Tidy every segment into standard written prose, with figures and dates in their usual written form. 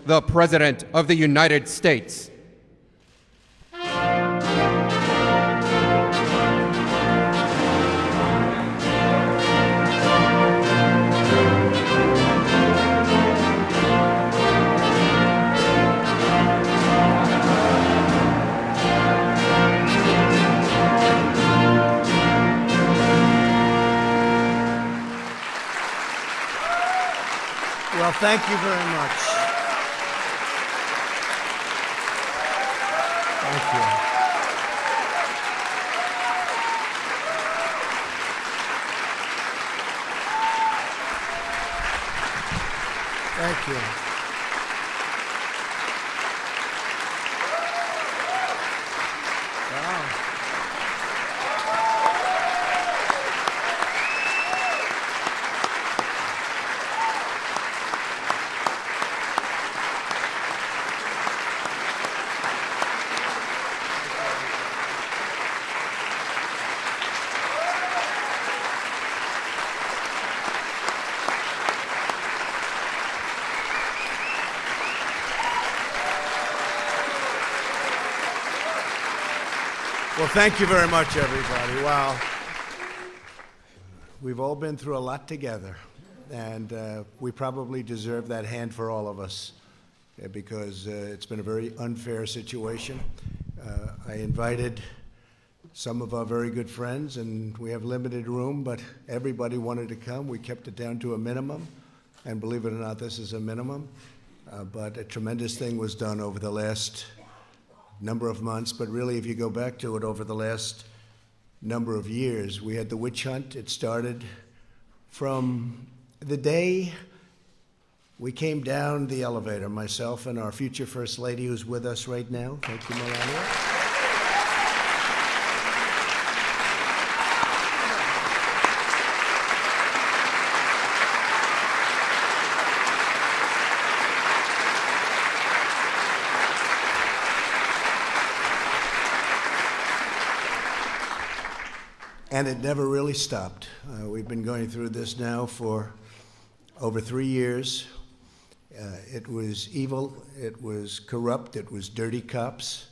the President of the United States. Well, thank you very much. Thank you. Thank you. Wow. Well, thank you very much, everybody. Wow. We've all been through a lot together, and we probably deserve that hand for all of us because it's been a very unfair situation. I invited some of our very good friends, and we have limited room, but everybody wanted to come. We kept it down to a minimum, and believe it or not, this is a minimum, but a tremendous thing was done over the last number of months, but really if you go back to it over the last number of years, we had the witch hunt. It started from the day we came down the elevator, myself and our future First Lady who's with us right now. Thank you, Melania. And it never really stopped. We've been going through this now for over 3 years. It was evil, it was corrupt, it was dirty cops,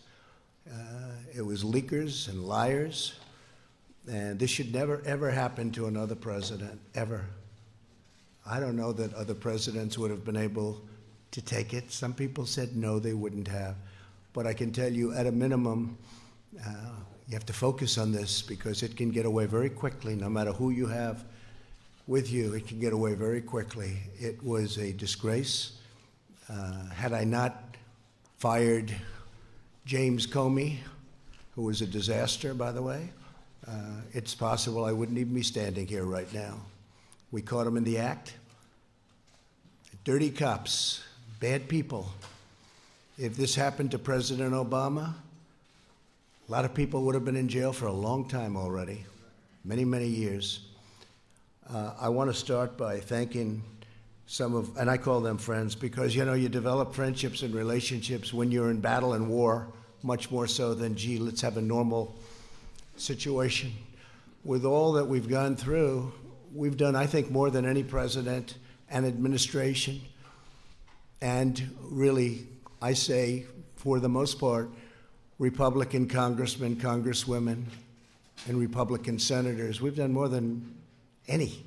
it was leakers and liars. And this should never, ever happen to another president, ever. I don't know that other presidents would have been able to take it. Some people said no, they wouldn't have. But I can tell you, at a minimum, you have to focus on this because it can get away very quickly. No matter who you have with you, it can get away very quickly. It was a disgrace. Had I not fired James Comey, who was a disaster, by the way, it's possible I wouldn't even be standing here right now. We caught him in the act. Dirty cops, bad people. If this happened to President Obama, a lot of people would have been in jail for a long time already, many, many years. I want to start by thanking some of, and I call them friends, because, you know, you develop friendships and relationships when you're in battle and war, much more so than, gee, let's have a normal situation. With all that we've gone through, we've done, I think, more than any president and administration. And really, I say, for the most part, Republican congressmen, congresswomen, and Republican senators. We've done more than any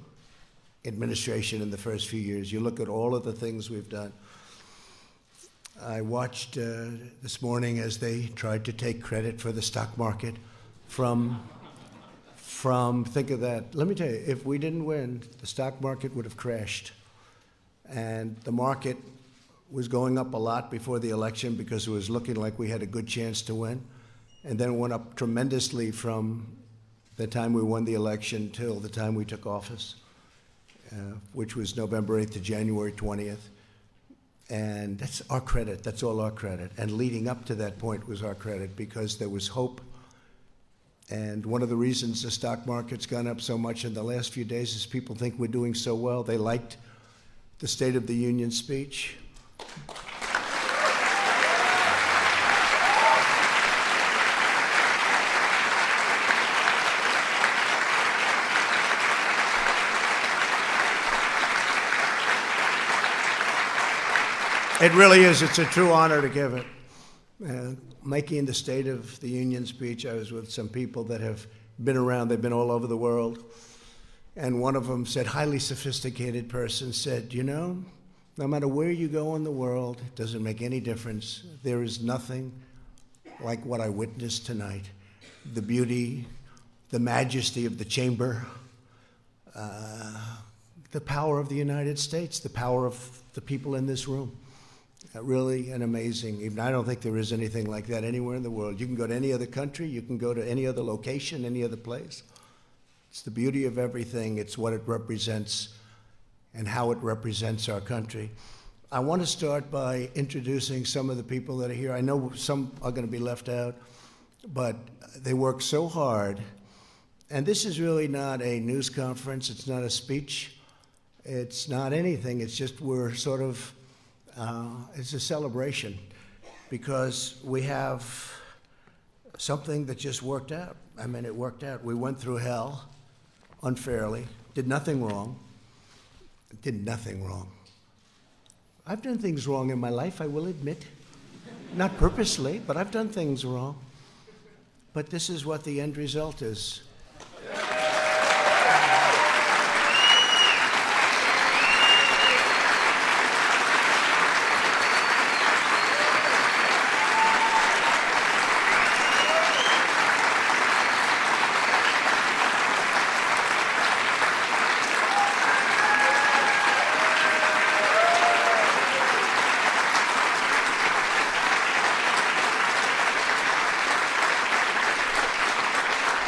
administration in the first few years. You look at all of the things we've done. I watched this morning as they tried to take credit for the stock market from, think of that. Let me tell you, if we didn't win, the stock market would have crashed. And the market was going up a lot before the election because it was looking like we had a good chance to win, and then went up tremendously from the time we won the election till the time we took office, which was November 8th to January 20th. And that's our credit, that's all our credit. And leading up to that point was our credit because there was hope. And one of the reasons the stock market's gone up so much in the last few days is people think we're doing so well. They liked the State of the Union speech. It really is. It's a true honor to give it. Making the State of the Union speech, I was with some people that have been around. They've been all over the world. And one of them said, highly sophisticated person, said, you know, no matter where you go in the world, it doesn't make any difference. There is nothing like what I witnessed tonight. The beauty, the majesty of the chamber, the power of the United States, the power of the people in this room. Really an amazing, even I don't think there is anything like that anywhere in the world. You can go to any other country, you can go to any other location, any other place. It's the beauty of everything. It's what it represents and how it represents our country. I want to start by introducing some of the people that are here. I know some are going to be left out, but they work so hard. And this is really not a news conference. It's not a speech. It's not anything. It's just we're sort of, it's a celebration because we have something that just worked out. I mean, it worked out. We went through hell unfairly, did nothing wrong, did nothing wrong. I've done things wrong in my life, I will admit. Not purposely, but I've done things wrong. But this is what the end result is.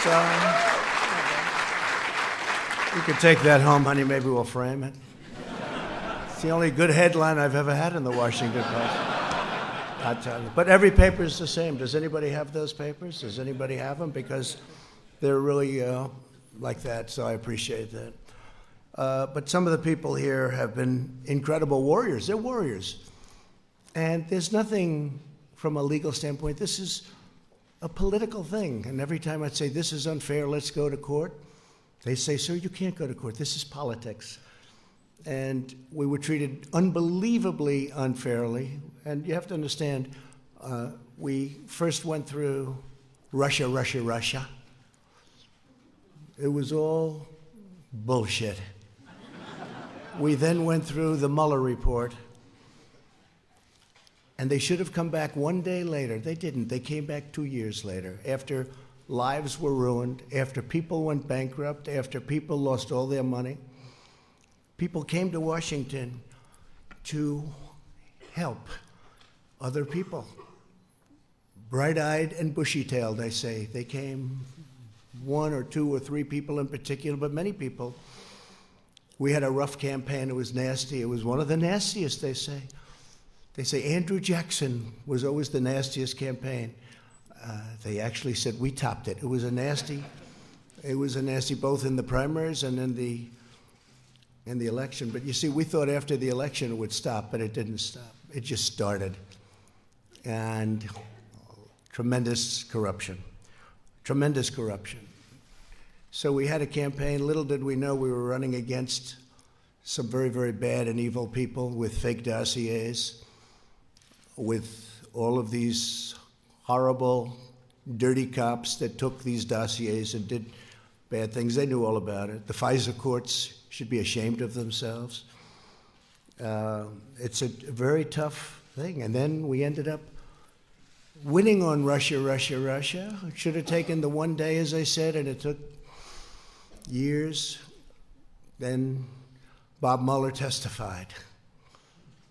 So, you can take that home, honey. Maybe we'll frame it. It's the only good headline I've ever had in the Washington Post. I tell you. But every paper is the same. Does anybody have those papers? Does anybody have them? Because they're really like that, so I appreciate that. But some of the people here have been incredible warriors. They're warriors. And there's nothing from a legal standpoint. This is a political thing. And every time I'd say, this is unfair, let's go to court, they say, sir, you can't go to court. This is politics. And we were treated unbelievably unfairly. And you have to understand, we first went through Russia. It was all bullshit. We then went through the Mueller report. And they should have come back one day later. They didn't. They came back 2 years later, after lives were ruined, after people went bankrupt, after people lost all their money. People came to Washington to help other people. Bright-eyed and bushy-tailed, I say. They came, 1 or 2 or 3 people in particular, but many people. We had a rough campaign. It was nasty. It was one of the nastiest, they say. They say Andrew Jackson was always the nastiest campaign. They actually said we topped it. It was a nasty both in the primaries and in the election. But you see, we thought after the election it would stop, but it didn't stop. It just started. And tremendous corruption. So we had a campaign. Little did we know we were running against some very, very bad and evil people with fake dossiers, with all of these horrible, dirty cops that took these dossiers and did bad things. They knew all about it. The FISA courts should be ashamed of themselves. It's a very tough thing. And then we ended up winning on Russia. It should have taken the one day, as I said, and it took years. Then Bob Mueller testified.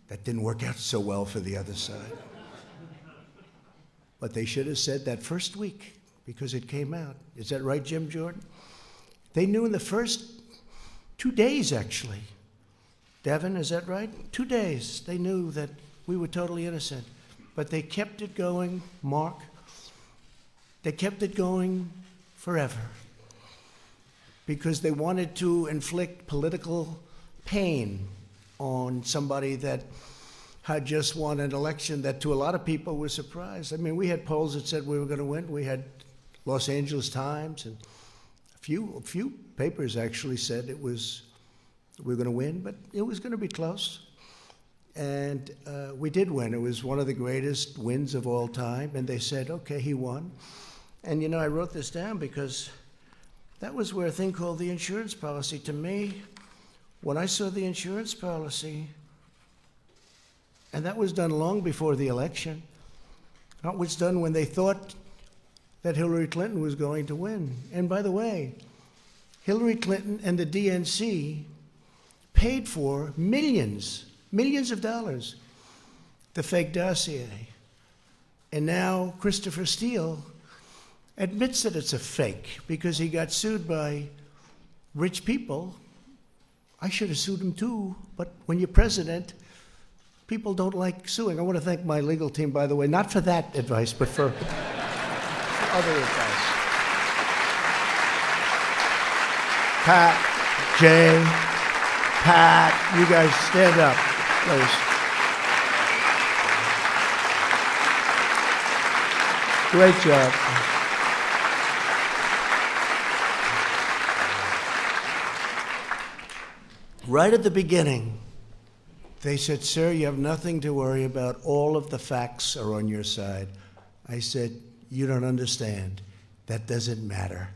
That didn't work out so well for the other side. But they should have said that first week, because it came out. Is that right, Jim Jordan? They knew in the first 2 days, actually. Devin, is that right? 2 days. They knew that we were totally innocent. But they kept it going, Mark. They kept it going forever. Because they wanted to inflict political pain on somebody that had just won an election that to a lot of people was surprised. I mean, we had polls that said we were going to win. We had Los Angeles Times and a few papers actually said we were going to win, but it was going to be close. And we did win. It was one of the greatest wins of all time. And they said, okay, he won. And, you know, I wrote this down because that was where a thing called the insurance policy, to me, when I saw the insurance policy, and that was done long before the election. That was done when they thought that Hillary Clinton was going to win. And by the way, Hillary Clinton and the DNC paid for millions of dollars, the fake dossier. And now Christopher Steele admits that it's a fake because he got sued by rich people. I should have sued him too, but when you're president, people don't like suing. I want to thank my legal team, by the way, not for that advice, but for other advice. Pat, Jay, Pat, you guys stand up, please. Great job. Right at the beginning, they said, sir, you have nothing to worry about. All of the facts are on your side. I said, you don't understand. That doesn't matter.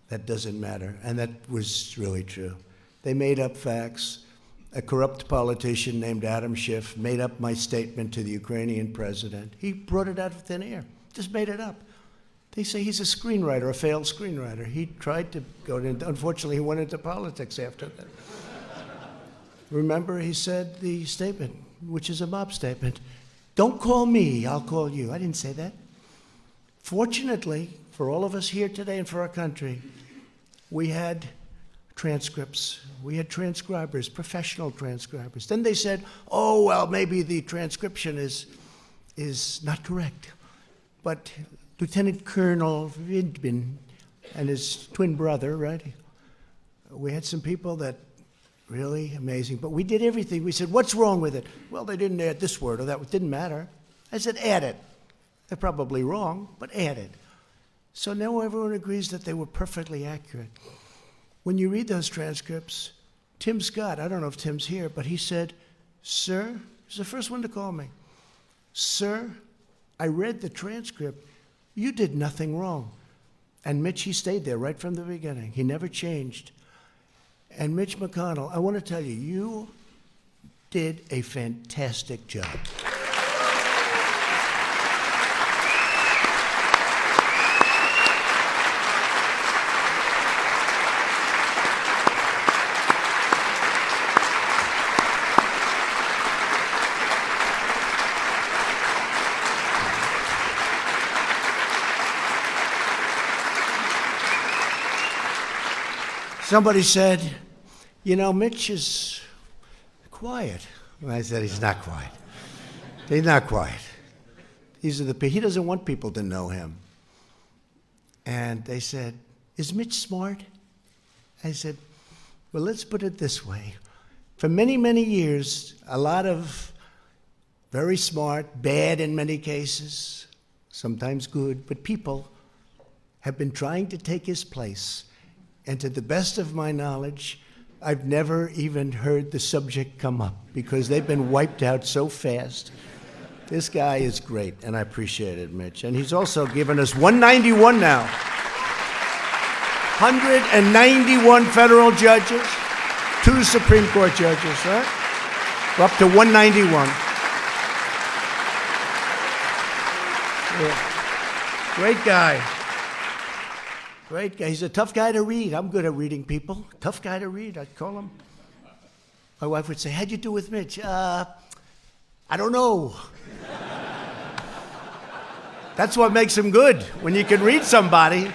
That doesn't matter. And that was really true. They made up facts. A corrupt politician named Adam Schiff made up my statement to the Ukrainian president. He brought it out of thin air, just made it up. They say he's a screenwriter, a failed screenwriter. He tried to go into, unfortunately, he went into politics after that. Remember, he said the statement, which is a mob statement, don't call me, I'll call you. I didn't say that. Fortunately, for all of us here today and for our country, we had transcripts. We had transcribers, professional transcribers. Then they said, oh, well, maybe the transcription is not correct. But Lieutenant Colonel Vidbin and his twin brother, right? We had some people that really amazing. But we did everything. We said, what's wrong with it? Well, they didn't add this word or that. It didn't matter. I said, add it. They're probably wrong, but add it. So now everyone agrees that they were perfectly accurate. When you read those transcripts, Tim Scott, I don't know if Tim's here, but he said, sir, he's the first one to call me. Sir, I read the transcript. You did nothing wrong. And Mitch, he stayed there right from the beginning. He never changed. And Mitch McConnell, I want to tell you, you did a fantastic job. Somebody said, you know, Mitch is quiet. And I said, he's not quiet. He's not quiet. He doesn't want people to know him. And they said, is Mitch smart? I said, well, let's put it this way. For many, many years, a lot of very smart, bad in many cases, sometimes good, but people have been trying to take his place. And to the best of my knowledge, I've never even heard the subject come up because they've been wiped out so fast. This guy is great, and I appreciate it, Mitch. And he's also given us 191 now. 191 federal judges, 2 Supreme Court judges, right? We're up to 191. Yeah. Great guy. Great guy. He's a tough guy to read. I'm good at reading people. Tough guy to read, I'd call him. My wife would say, how'd you do with Mitch? I don't know. That's what makes him good, when you can read somebody.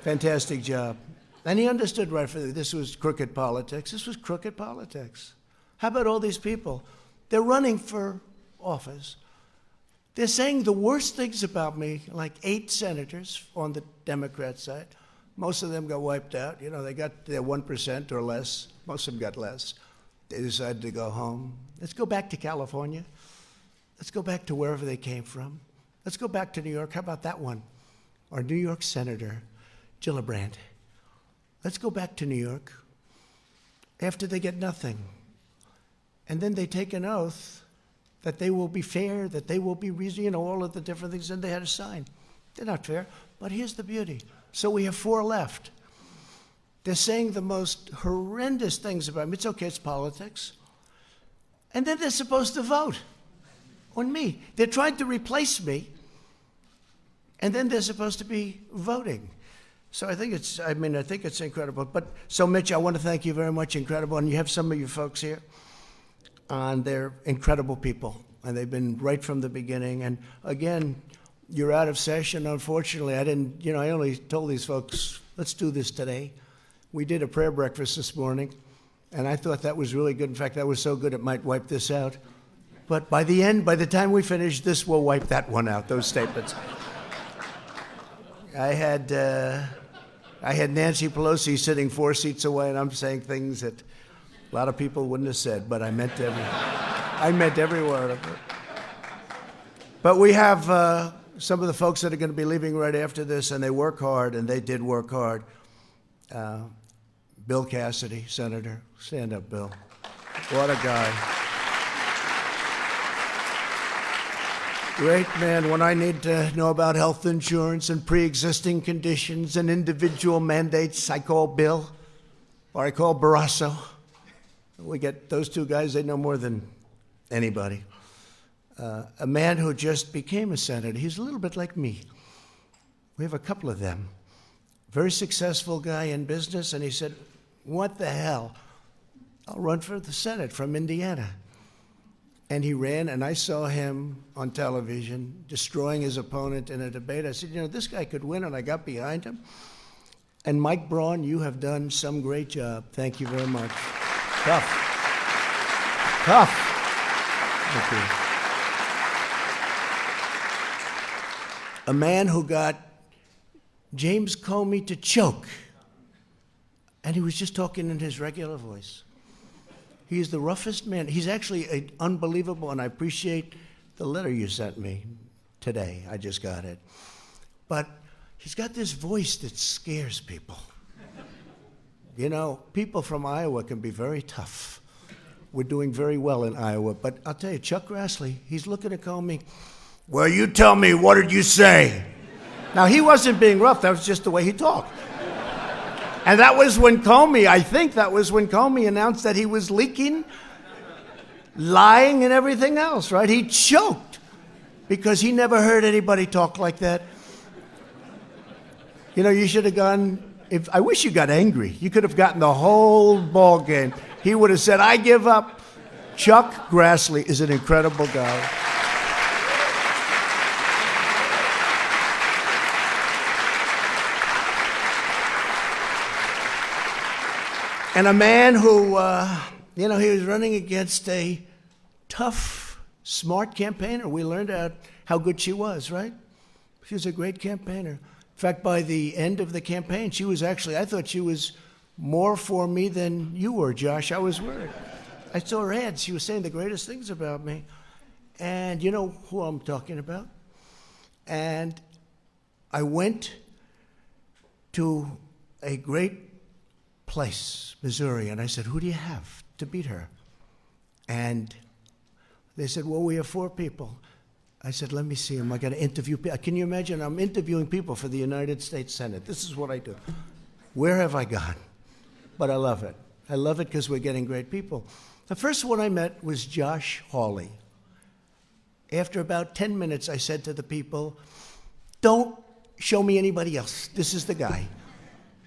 Fantastic job. And he understood right from this was crooked politics. This was crooked politics. How about all these people? They're running for office. They're saying the worst things about me, like 8 senators on the Democrat side. Most of them got wiped out. You know, they got their 1% or less. Most of them got less. They decided to go home. Let's go back to California. Let's go back to wherever they came from. Let's go back to New York. How about that one? Our New York Senator, Gillibrand. Let's go back to New York after they get nothing. and then they take an oath that they will be fair, that they will be reasonable, all of the different things, and they had to sign. They're not fair, but here's the beauty. So we have 4 left. They're saying the most horrendous things about me. It's okay, it's politics. And then they're supposed to vote on me. They're trying to replace me, and then they're supposed to be voting. So I think it's incredible. But so Mitch, I want to thank you very much, incredible. And you have some of your folks here, and they're incredible people, and they've been right from the beginning. And again, you're out of session. Unfortunately, I only told these folks, let's do this today. We did a prayer breakfast this morning, and I thought that was really good. In fact, that was so good it might wipe this out. But by the time we finish, this will wipe that one out, those statements. I had Nancy Pelosi sitting 4 seats away, and I'm saying things that a lot of people wouldn't have said, but I meant every word of it. But we have some of the folks that are going to be leaving right after this, and they work hard, and they did work hard. Bill Cassidy, Senator. Stand up, Bill. What a guy. Great man. When I need to know about health insurance and pre-existing conditions and individual mandates, I call Bill, or I call Barrasso. We get those 2 guys, they know more than anybody. A man who just became a senator. He's a little bit like me. We have a couple of them. Very successful guy in business, and he said, what the hell? I'll run for the Senate from Indiana. And he ran, and I saw him on television destroying his opponent in a debate. I said, this guy could win, and I got behind him. And Mike Braun, you have done some great job. Thank you very much. Tough. Thank you. A man who got James Comey to choke, and he was just talking in his regular voice. He's the roughest man. He's actually unbelievable, and I appreciate the letter you sent me today. I just got it. But he's got this voice that scares people. People from Iowa can be very tough. We're doing very well in Iowa, but I'll tell you, Chuck Grassley, he's looking at Comey. Well, you tell me, what did you say? Now, he wasn't being rough. That was just the way he talked. And that was when Comey announced that he was leaking, lying, and everything else, right? He choked because he never heard anybody talk like that. You should have gone, I wish you got angry. You could have gotten the whole ball game. He would have said, I give up. Chuck Grassley is an incredible guy. And a man who, he was running against a tough, smart campaigner. We learned out how good she was, right? She was a great campaigner. In fact, by the end of the campaign, I thought she was more for me than you were, Josh. I was worried. I saw her ads. She was saying the greatest things about me. And you know who I'm talking about? And I went to a great place, Missouri, and I said, who do you have to beat her? And they said, well, we have 4 people. I said, let me see them. I got to interview people. Can you imagine? I'm interviewing people for the United States Senate. This is what I do. Where have I gone? But I love it. I love it because we're getting great people. The first one I met was Josh Hawley. After about 10 minutes, I said to the people, don't show me anybody else. This is the guy.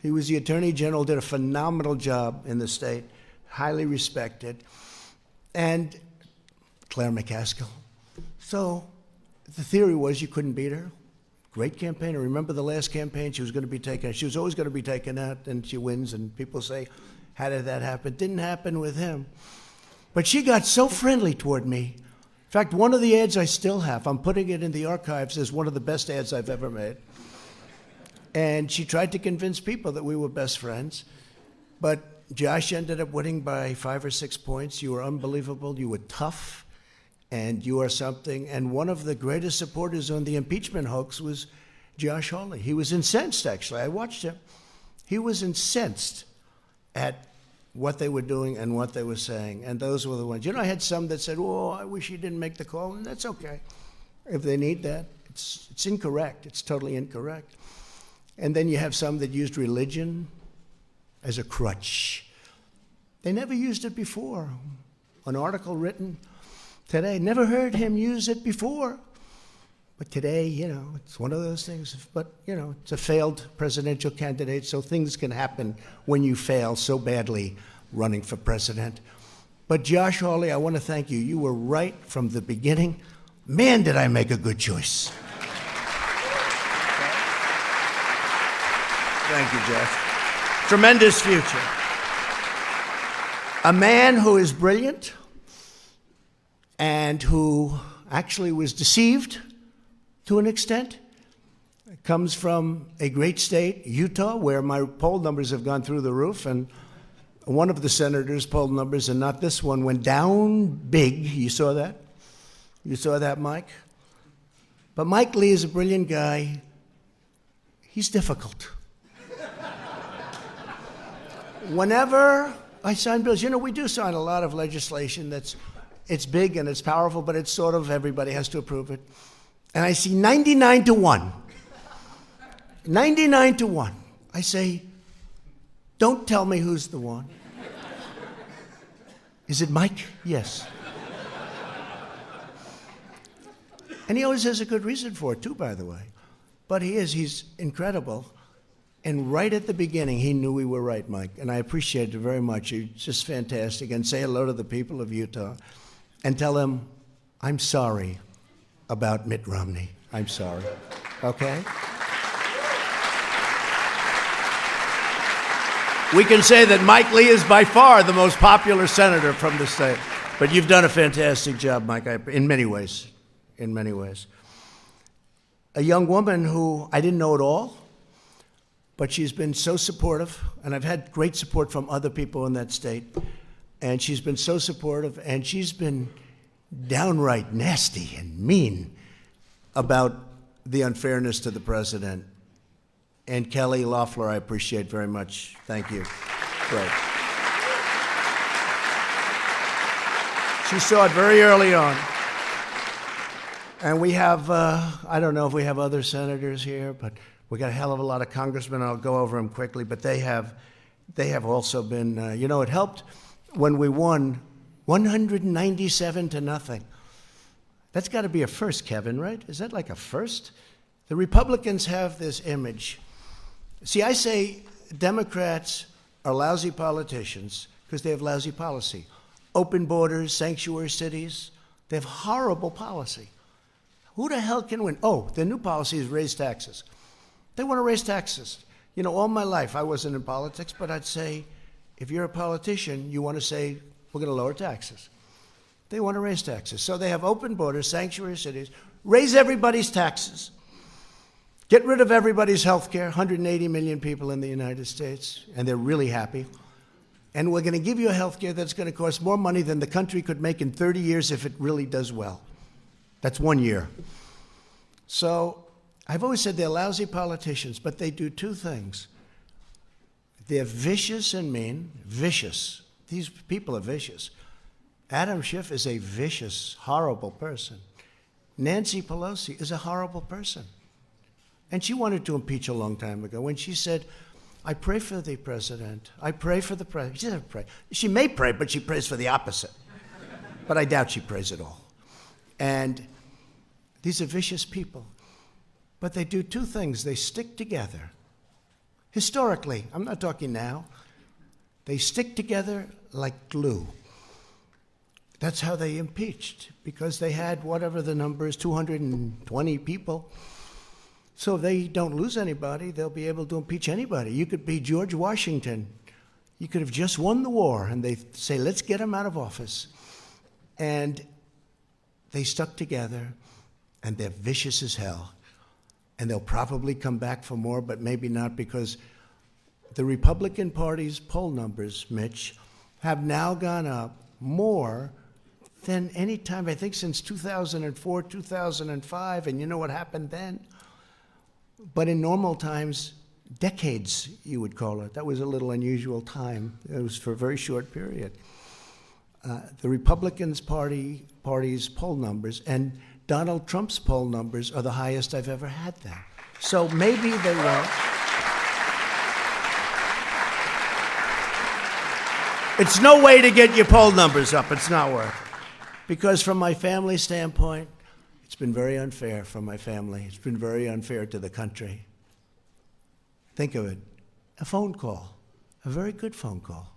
He was the Attorney General, did a phenomenal job in the state, highly respected. And Claire McCaskill. So the theory was you couldn't beat her. Great campaigner. Remember the last campaign? She was going to be taken. She was always going to be taken out, and she wins. And people say, how did that happen? Didn't happen with him. But she got so friendly toward me. In fact, one of the ads I still have, I'm putting it in the archives as one of the best ads I've ever made. And she tried to convince people that we were best friends. But Josh ended up winning by 5 or 6 points. You were unbelievable. You were tough. And you are something. And one of the greatest supporters on the impeachment hoax was Josh Hawley. He was incensed, actually. I watched him. He was incensed at what they were doing and what they were saying. And those were the ones. You know, I had some that said, oh, I wish he didn't make the call. And that's okay. If they need that, it's incorrect. It's totally incorrect. And then you have some that used religion as a crutch. They never used it before. An article written today, never heard him use it before. But today, you know, it's one of those things. But, you know, it's a failed presidential candidate, so things can happen when you fail so badly running for president. But Josh Hawley, I want to thank you. You were right from the beginning. Man, did I make a good choice. Thank you, Josh. Tremendous future. A man who is brilliant and who actually was deceived to an extent, comes from a great state, Utah, where my poll numbers have gone through the roof, and one of the senators' poll numbers, and not this one, went down big. You saw that? You saw that, Mike? But Mike Lee is a brilliant guy. He's difficult. Whenever I sign bills, you know, we do sign a lot of legislation it's big and it's powerful, but it's sort of everybody has to approve it. And I see 99 to 1. 99 to 1. I say, don't tell me who's the one. Is it Mike? Yes. And he always has a good reason for it, too, by the way. But he's incredible. And right at the beginning, he knew we were right, Mike. And I appreciate it very much. You're just fantastic. And say hello to the people of Utah and tell them, I'm sorry about Mitt Romney. I'm sorry. Okay? We can say that Mike Lee is by far the most popular senator from the state. But you've done a fantastic job, Mike, in many ways. In many ways. A young woman who I didn't know at all, but she's been so supportive, and I've had great support from other people in that state, and she's been so supportive, and she's been downright nasty and mean about the unfairness to the president. And Kelly Loeffler, I appreciate very much. Thank you. Great. She saw it very early on. And we have, I don't know if we have other senators here, but we got a hell of a lot of congressmen. I'll go over them quickly, but they have also been, you know, it helped when we won 197 to nothing. That's got to be a first, Kevin, right? Is that like a first? The Republicans have this image. See, I say Democrats are lousy politicians because they have lousy policy. Open borders, sanctuary cities, they have horrible policy. Who the hell can win? Oh, their new policy is raise taxes. They want to raise taxes. You know, all my life, I wasn't in politics, but I'd say, if you're a politician, you want to say, we're going to lower taxes. They want to raise taxes. So they have open borders, sanctuary cities, raise everybody's taxes, get rid of everybody's health care, 180 million people in the United States, and they're really happy. And we're going to give you a health care that's going to cost more money than the country could make in 30 years if it really does well. That's 1 year. So I've always said they're lousy politicians, but they do two things. They're vicious and mean. Vicious. These people are vicious. Adam Schiff is a vicious, horrible person. Nancy Pelosi is a horrible person. And she wanted to impeach a long time ago when she said, I pray for the president. I pray for the president. She doesn't pray. She may pray, but she prays for the opposite. But I doubt she prays at all. And these are vicious people. But they do two things. They stick together. Historically, I'm not talking now. They stick together like glue. That's how they impeached, because they had whatever the number is, 220 people. So if they don't lose anybody, they'll be able to impeach anybody. You could be George Washington. You could have just won the war, and they say, let's get him out of office. And they stuck together, and they're vicious as hell. And they'll probably come back for more, but maybe not, because the Republican Party's poll numbers, Mitch, have now gone up more than any time, I think, since 2004, 2005. And you know what happened then? But in normal times, decades, you would call it. That was a little unusual time. It was for a very short period. The Republicans party's poll numbers and Donald Trump's poll numbers are the highest I've ever had there. So maybe they won't. It's no way to get your poll numbers up. It's not worth it. Because from my family standpoint, it's been very unfair for my family. It's been very unfair to the country. Think of it, a phone call, a very good phone call.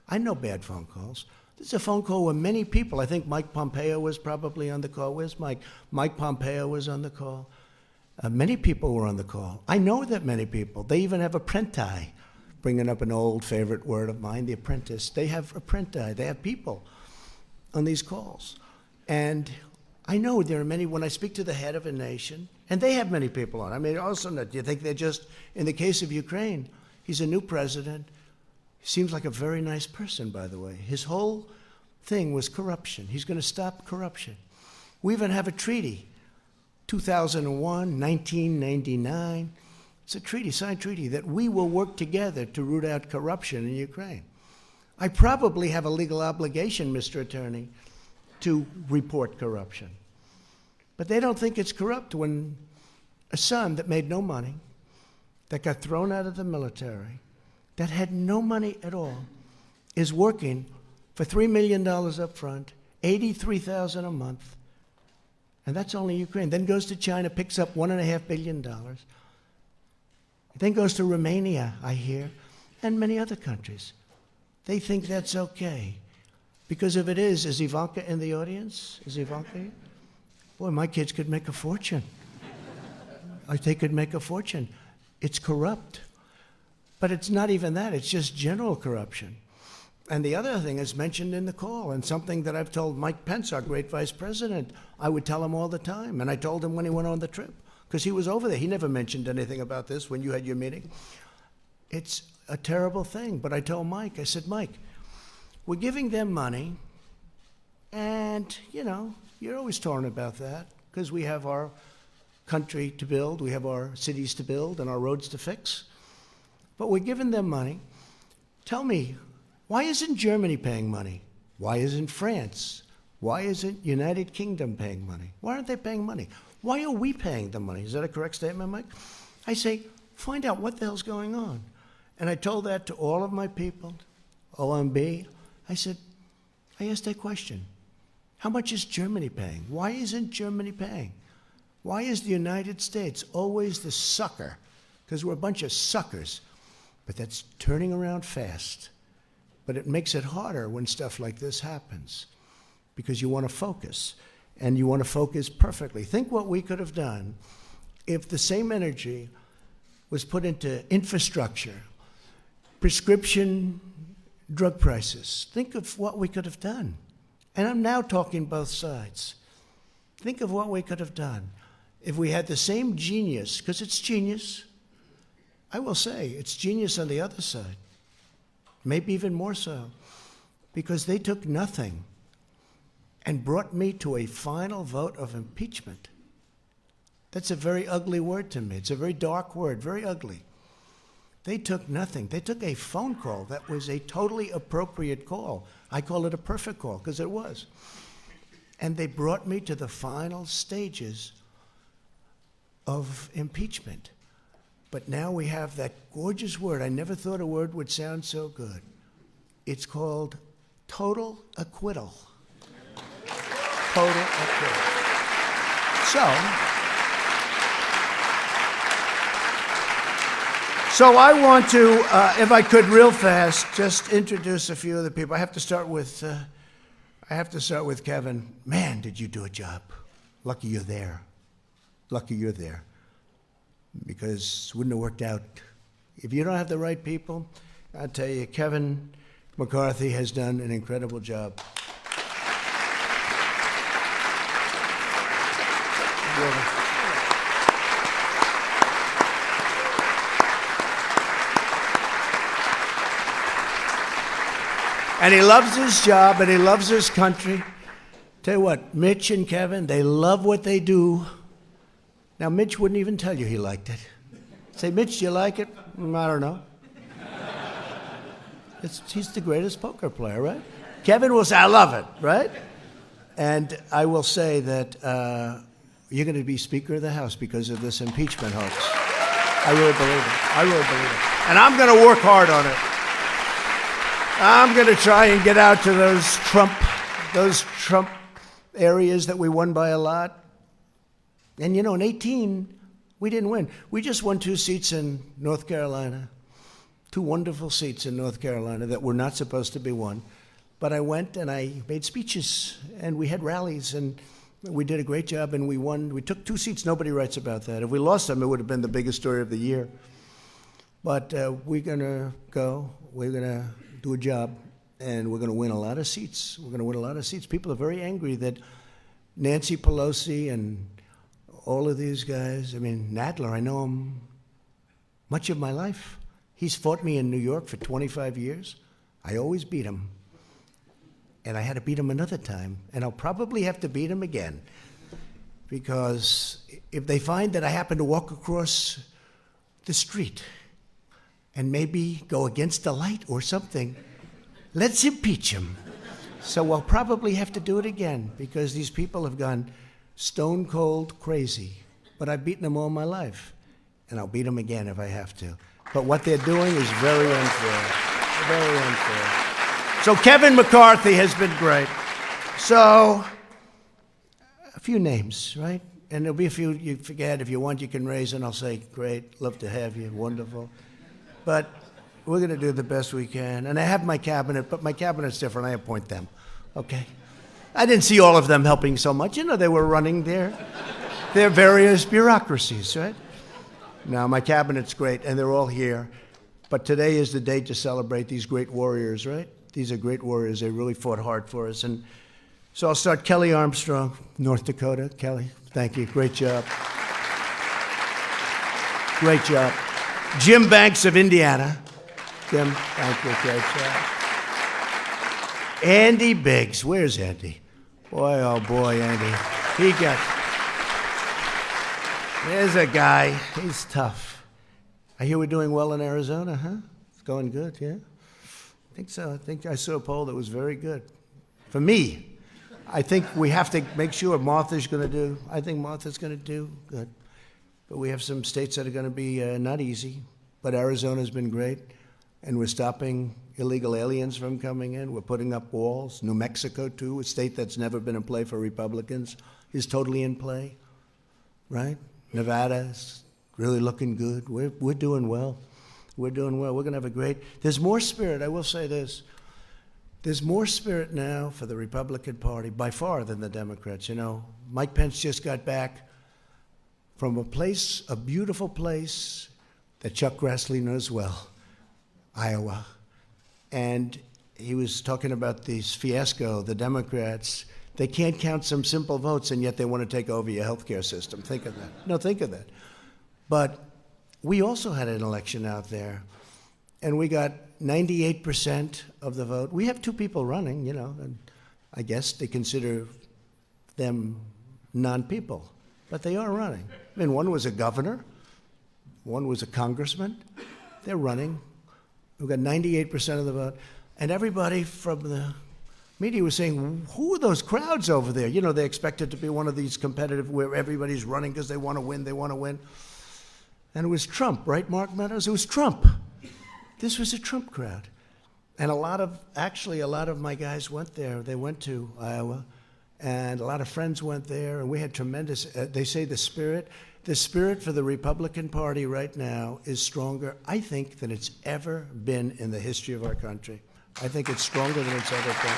I know bad phone calls. This is a phone call where many people, I think Mike Pompeo was probably on the call. Where's Mike? Mike Pompeo was on the call. Many people were on the call. I know that many people. They even have apprenti, bringing up an old favorite word of mine, the apprentice. They have apprenti. They have people on these calls. And I know there are many, when I speak to the head of a nation, and they have many people on. I mean, also, do you think they're just, in the case of Ukraine, he's a new president. He seems like a very nice person, by the way. His whole thing was corruption. He's going to stop corruption. We even have a treaty, 2001, 1999. It's a treaty, signed treaty, that we will work together to root out corruption in Ukraine. I probably have a legal obligation, Mr. Attorney, to report corruption. But they don't think it's corrupt when a son that made no money, that got thrown out of the military, that had no money at all, is working for $3 million up front, $83,000 a month, and that's only Ukraine. Then goes to China, picks up $1.5 billion. Then goes to Romania, I hear, and many other countries. They think that's okay. Because if it is Ivanka in the audience? Is Ivanka here? Boy, my kids could make a fortune. They could make a fortune. It's corrupt. But it's not even that. It's just general corruption. And the other thing is mentioned in the call, and something that I've told Mike Pence, our great vice president, I would tell him all the time. And I told him when he went on the trip, because he was over there. He never mentioned anything about this when you had your meeting. It's a terrible thing. But I told Mike, I said, Mike, we're giving them money, and, you know, you're always torn about that, because we have our country to build, we have our cities to build, and our roads to fix. But we're giving them money. Tell me, why isn't Germany paying money? Why isn't France? Why isn't United Kingdom paying money? Why aren't they paying money? Why are we paying the money? Is that a correct statement, Mike? I say, find out what the hell's going on. And I told that to all of my people, OMB. I said, I asked that question. How much is Germany paying? Why isn't Germany paying? Why is the United States always the sucker? Because we're a bunch of suckers. But that's turning around fast. But it makes it harder when stuff like this happens, because you want to focus, and you want to focus perfectly. Think what we could have done if the same energy was put into infrastructure, prescription drug prices. Think of what we could have done. And I'm now talking both sides. Think of what we could have done if we had the same genius, because it's genius. I will say, it's genius on the other side. Maybe even more so, because they took nothing and brought me to a final vote of impeachment. That's a very ugly word to me. It's a very dark word, very ugly. They took nothing. They took a phone call that was a totally appropriate call. I call it a perfect call, because it was. And they brought me to the final stages of impeachment. But now we have that gorgeous word. I never thought a word would sound so good. It's called total acquittal. Total acquittal. So I want to, if I could, real fast, just introduce a few of the people. I have to start with Kevin. Man, did you do a job? Lucky you're there. Lucky you're there. Because it wouldn't have worked out. If you don't have the right people, I'll tell you, Kevin McCarthy has done an incredible job. And he loves his job, and he loves his country. Tell you what, Mitch and Kevin, they love what they do. Now, Mitch wouldn't even tell you he liked it. Say, Mitch, do you like it? I don't know. He's the greatest poker player, right? Kevin will say, I love it, right? And I will say that you're going to be Speaker of the House because of this impeachment hoax. I really believe it. I really believe it. And I'm going to work hard on it. I'm going to try and get out to those Trump areas that we won by a lot. And you know, in 18, we didn't win. We just won 2 seats in North Carolina. 2 wonderful seats in North Carolina that were not supposed to be won. But I went and I made speeches and we had rallies and we did a great job and we won. We took 2 seats. Nobody writes about that. If we lost them, it would have been the biggest story of the year. But we're going to go. We're going to do a job and we're going to win a lot of seats. We're going to win a lot of seats. People are very angry that Nancy Pelosi and all of these guys, I mean, Nadler, I know him much of my life. He's fought me in New York for 25 years. I always beat him. And I had to beat him another time. And I'll probably have to beat him again. Because if they find that I happen to walk across the street and maybe go against the light or something, let's impeach him. So I'll probably have to do it again because these people have gone stone cold crazy. But I've beaten them all my life. And I'll beat them again if I have to. But what they're doing is very unfair. Very unfair. So Kevin McCarthy has been great. So a few names, right? And there'll be a few you forget. If you want, you can raise, and I'll say, great, love to have you, wonderful. But we're going to do the best we can. And I have my cabinet, but my cabinet's different. I appoint them, okay? I didn't see all of them helping so much. You know, they were running their various bureaucracies, right? Now, my cabinet's great, and they're all here. But today is the day to celebrate these great warriors, right? These are great warriors. They really fought hard for us. And so I'll start Kelly Armstrong, North Dakota. Kelly, thank you. Great job. Great job. Jim Banks of Indiana. Jim, thank you. Great job. Andy Biggs. Where's Andy? Boy, oh boy, Andy. There's a guy. He's tough. I hear we're doing well in Arizona, huh? It's going good, yeah? I think so. I think I saw a poll that was very good. For me, I think we have to make sure Martha's going to do, I think Martha's going to do good. But we have some states that are going to be not easy. But Arizona's been great. And we're stopping illegal aliens from coming in. We're putting up walls. New Mexico, too, a state that's never been in play for Republicans, is totally in play, right? Nevada's really looking good. We're doing well. We're doing well. We're going to have a great... There's more spirit. I will say this. There's more spirit now for the Republican Party, by far, than the Democrats. You know, Mike Pence just got back from a beautiful place that Chuck Grassley knows well, Iowa. And he was talking about this fiasco, the Democrats. They can't count some simple votes, and yet they want to take over your health care system. Think of that. No, think of that. But we also had an election out there, and we got 98% of the vote. We have 2 people running, you know, and I guess they consider them non-people, but they are running. I mean, one was a governor, one was a congressman. They're running. We've got 98% of the vote. And everybody from the media was saying, who are those crowds over there? You know, they expect it to be one of these competitive where everybody's running because they want to win, And it was Trump, right, Mark Meadows? It was Trump. This was a Trump crowd. And a lot of my guys went there. They went to Iowa, and a lot of friends went there, and we had tremendous, they say the spirit for the Republican Party right now is stronger, I think, than it's ever been in the history of our country. I think it's stronger than it's ever been.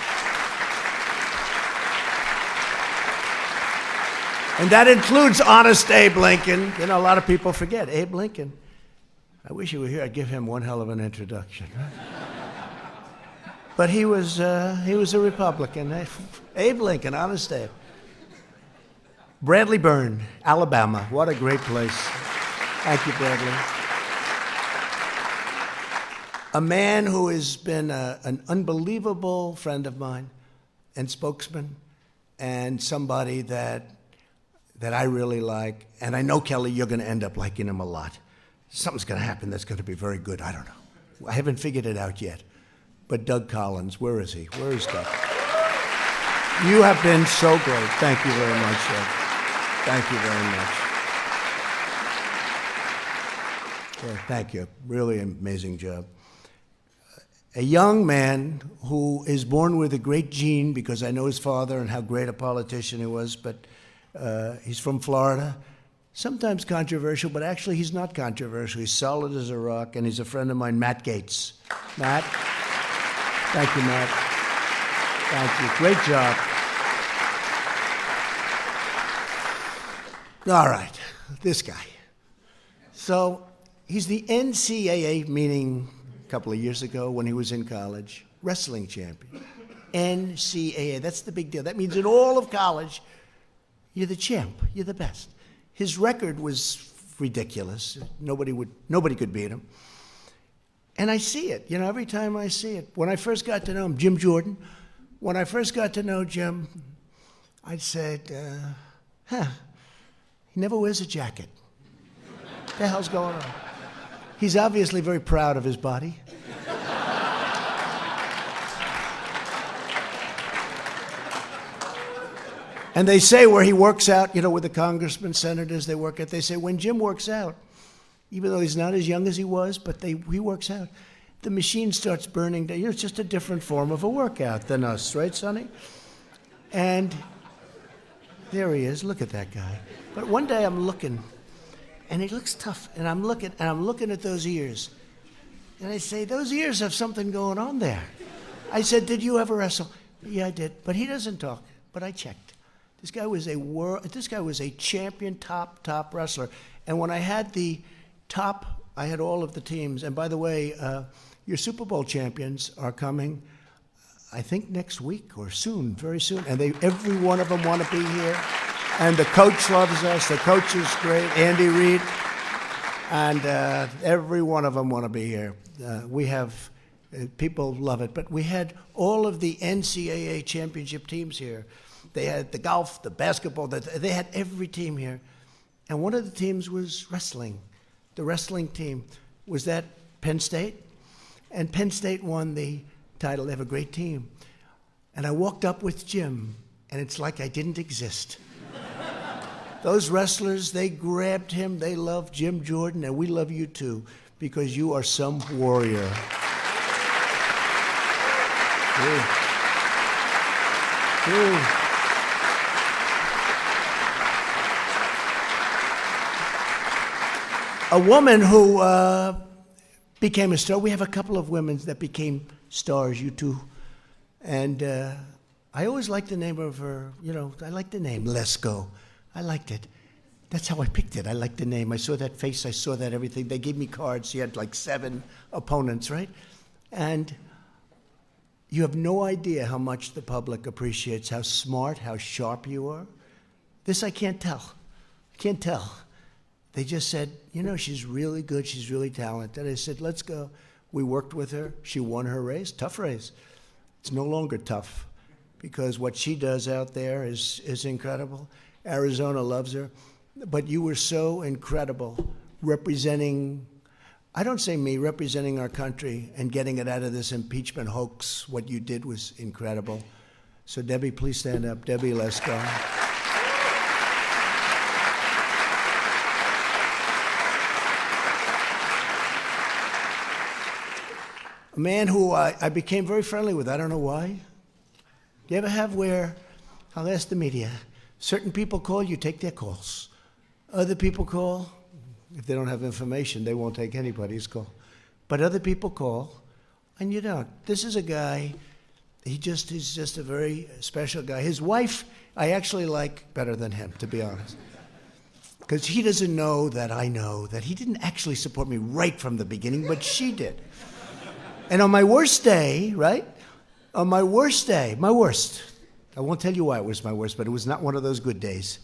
And that includes honest Abe Lincoln. You know, a lot of people forget Abe Lincoln. I wish he were here. I'd give him one hell of an introduction. But he was a Republican. Abe Lincoln, honest Abe. Bradley Byrne, Alabama. What a great place. Thank you, Bradley. A man who has been an unbelievable friend of mine and spokesman, and somebody that I really like. And I know, Kelly, you're going to end up liking him a lot something's going to happen that's going to be very good. I don't know. I haven't figured it out yet. But Doug Collins, where is he? Where is Doug? You have been so great. Thank you very much, Doug. Thank you very much. Yeah, thank you. Really amazing job. A young man who is born with a great gene, because I know his father and how great a politician he was, but he's from Florida. Sometimes controversial, but actually he's not controversial. He's solid as a rock, and he's a friend of mine, Matt Gaetz. Matt? Thank you, Matt. Thank you. Great job. All right, this guy. So he's the NCAA, meaning a couple of years ago when he was in college, wrestling champion. NCAA, that's the big deal. That means in all of college, you're the champ, you're the best. His record was ridiculous. Nobody could beat him. And I see it, every time I see it. When I first got to know him, Jim Jordan, when I first got to know Jim, I said, he never wears a jacket. What the hell's going on? He's obviously very proud of his body. And they say where he works out, with the congressmen, senators, they say when Jim works out, even though he's not as young as he was, but he works out, the machine starts burning down. It's just a different form of a workout than us, right, Sonny? And there he is. Look at that guy. But one day I'm looking, and he looks tough, and I'm looking at those ears. And I say, those ears have something going on there. I said, did you ever wrestle? Yeah, I did. But he doesn't talk. But I checked. This guy was a champion, top wrestler. And when I had I had all of the teams. And by the way, your Super Bowl champions are coming, I think next week or soon, very soon. And every one of them want to be here. And the coach loves us. The coach is great, Andy Reid. And every one of them want to be here. We have, people love it. But we had all of the NCAA championship teams here. They had the golf, the basketball, they had every team here. And one of the teams was wrestling. The wrestling team was at Penn State. And Penn State won the title. They have a great team. And I walked up with Jim, and it's like I didn't exist. Those wrestlers, they grabbed him. They loved Jim Jordan, and we love you too, because you are some warrior. A woman who became a star. We have a couple of women that became stars, you two. And I always liked the name of her, I liked the name, Lesko. I liked it. That's how I picked it. I liked the name. I saw that face. I saw that everything. They gave me cards. She had like 7 opponents, right? And you have no idea how much the public appreciates how smart, how sharp you are. This I can't tell. I can't tell. They just said, she's really good, she's really talented. I said, let's go. We worked with her. She won her race, tough race. It's no longer tough because what she does out there is incredible. Arizona loves her. But you were so incredible representing, I don't say me, representing our country and getting it out of this impeachment hoax. What you did was incredible. So Debbie, please stand up. Debbie, let's go. A man who I became very friendly with. I don't know why. You ever have where, I'll ask the media, certain people call, you take their calls. Other people call, if they don't have information, they won't take anybody's call. But other people call, and you don't. This is a guy, he's just a very special guy. His wife, I actually like better than him, to be honest. Because he doesn't know that I know that he didn't actually support me right from the beginning, but she did. And on my worst day, right? On my worst day, my worst. I won't tell you why it was my worst, but it was not one of those good days.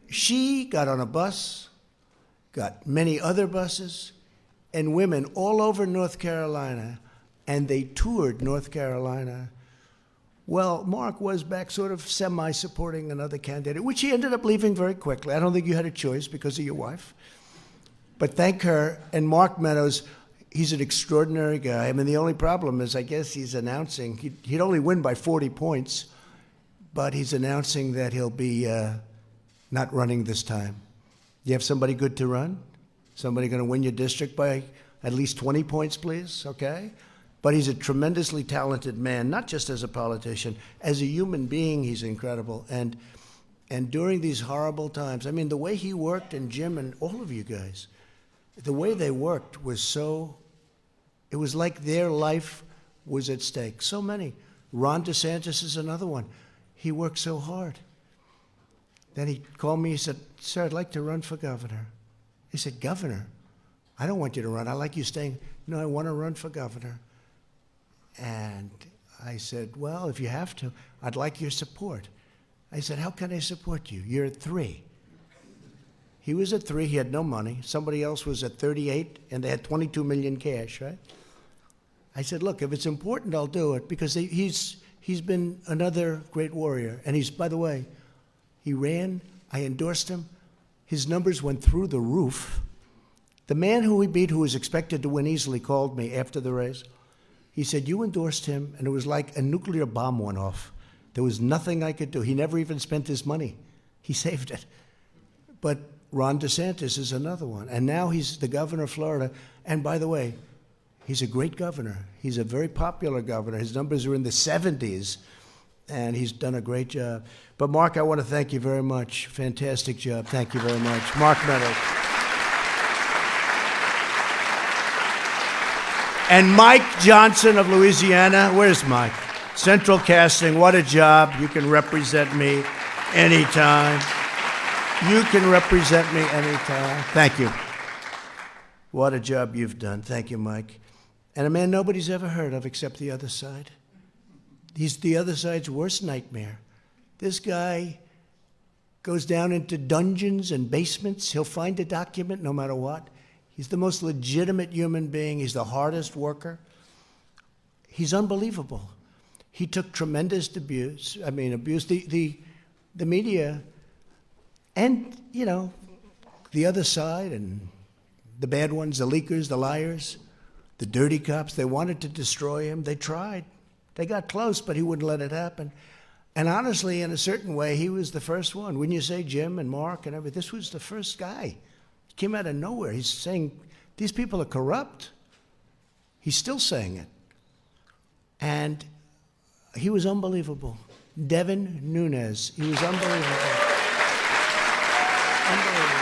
She got on a bus, got many other buses, and women all over North Carolina, and they toured North Carolina. Well, Mark was back sort of semi-supporting another candidate, which he ended up leaving very quickly. I don't think you had a choice because of your wife. But thank her. And Mark Meadows, he's an extraordinary guy. I mean, the only problem is, I guess he's announcing, he'd only win by 40 points, but he's announcing that he'll be not running this time. You have somebody good to run? Somebody going to win your district by at least 20 points, please? Okay? But he's a tremendously talented man, not just as a politician. As a human being, he's incredible. And during these horrible times, I mean, the way he worked, and Jim and all of you guys, the way they worked was so, it was like their life was at stake. So many. Ron DeSantis is another one. He worked so hard. Then he called me, he said, "Sir, I'd like to run for governor." He said, "Governor? I don't want you to run. I like you staying." "No, I want to run for governor." And I said, "Well, if you have to, I'd like your support." I said, "How can I support you? You're at 3. He was at 3. He had no money. Somebody else was at 38, and they had 22 million cash, right? I said, "Look, if it's important, I'll do it," because he's been another great warrior. And he's, by the way, he ran. I endorsed him. His numbers went through the roof. The man who he beat, who was expected to win easily, called me after the race. He said, "You endorsed him, and it was like a nuclear bomb went off. There was nothing I could do." He never even spent his money. He saved it. But Ron DeSantis is another one. And now he's the governor of Florida. And by the way, he's a great governor. He's a very popular governor. His numbers are in the 70s, and he's done a great job. But Mark, I want to thank you very much. Fantastic job. Thank you very much. Mark Meadows. And Mike Johnson of Louisiana. Where's Mike? Central Casting, what a job. You can represent me anytime. You can represent me anytime. Thank you. What a job you've done. Thank you, Mike. And a man nobody's ever heard of except the other side. He's the other side's worst nightmare. This guy goes down into dungeons and basements. He'll find a document no matter what. He's the most legitimate human being. He's the hardest worker. He's unbelievable. He took tremendous abuse. The media, and, you know, the other side, and the bad ones, the leakers, the liars, the dirty cops, they wanted to destroy him. They tried. They got close, but he wouldn't let it happen. And honestly, in a certain way, he was the first one. Wouldn't you say, Jim and Mark and everything? This was the first guy. He came out of nowhere. He's saying, these people are corrupt. He's still saying it. And he was unbelievable. Devin Nunes, he was unbelievable. Unbelievable.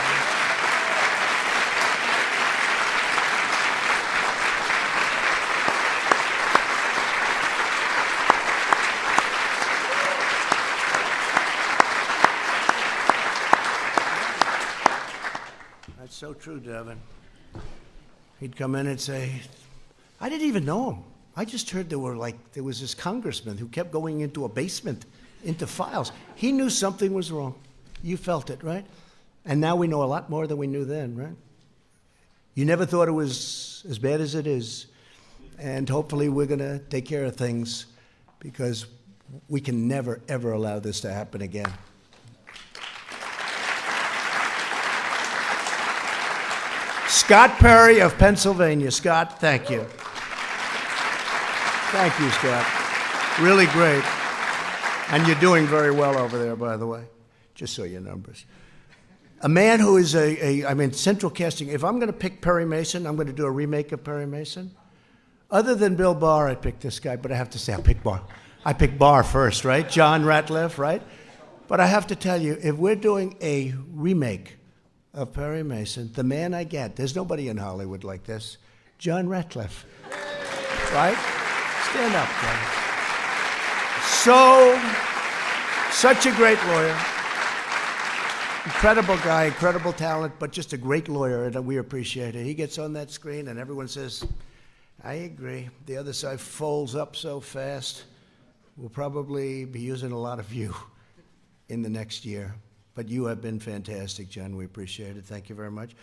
That's so true, Devin. He'd come in and say, I didn't even know him. I just heard there was this congressman who kept going into a basement, into files. He knew something was wrong. You felt it, right? And now we know a lot more than we knew then, right? You never thought it was as bad as it is. And hopefully we're going to take care of things, because we can never, ever allow this to happen again. Scott Perry of Pennsylvania. Scott, thank you. Thank you, Scott. Really great. And you're doing very well over there, by the way. Just so your numbers. A man who is Central Casting. If I'm going to pick Perry Mason, I'm going to do a remake of Perry Mason. Other than Bill Barr, I picked this guy, but I have to say I picked Barr. I picked Barr first, right? John Ratliff, right? But I have to tell you, if we're doing a remake of Perry Mason, the man I get, there's nobody in Hollywood like this, John Ratliff, right? Stand up, John. Such a great lawyer. Incredible guy, incredible talent, but just a great lawyer, and we appreciate it. He gets on that screen and everyone says, I agree. The other side folds up so fast. We'll probably be using a lot of you in the next year. But you have been fantastic, John. We appreciate it. Thank you very much.